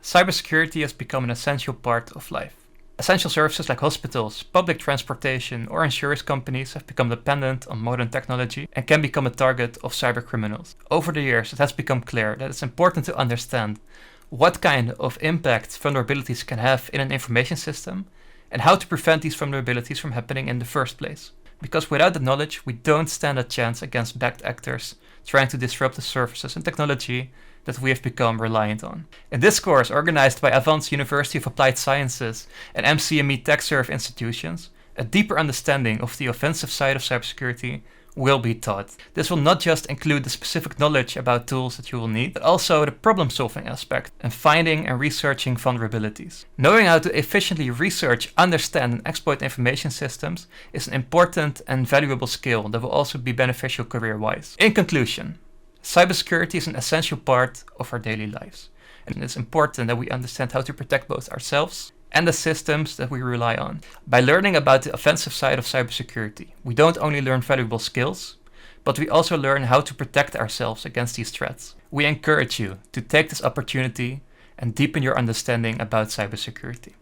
Cybersecurity has become an essential part of life. Essential services like hospitals, public transportation, or insurance companies have become dependent on modern technology and can become a target of cybercriminals. Over the years, it has become clear that it's important to understand what kind of impact vulnerabilities can have in an information system and how to prevent these vulnerabilities from happening in the first place. Because without the knowledge, we don't stand a chance against bad actors trying to disrupt the services and technology that we have become reliant on. In this course, organized by Avans University of Applied Sciences and MC&ME Techserve institutions, a deeper understanding of the offensive side of cybersecurity will be taught. This will not just include the specific knowledge about tools that you will need, but also the problem-solving aspect and finding and researching vulnerabilities. Knowing how to efficiently research, understand, and exploit information systems is an important and valuable skill that will also be beneficial career-wise. In conclusion, cybersecurity is an essential part of our daily lives, and it's important that we understand how to protect both ourselves and the systems that we rely on. By learning about the offensive side of cybersecurity, we don't only learn valuable skills, but we also learn how to protect ourselves against these threats. We encourage you to take this opportunity and deepen your understanding about cybersecurity.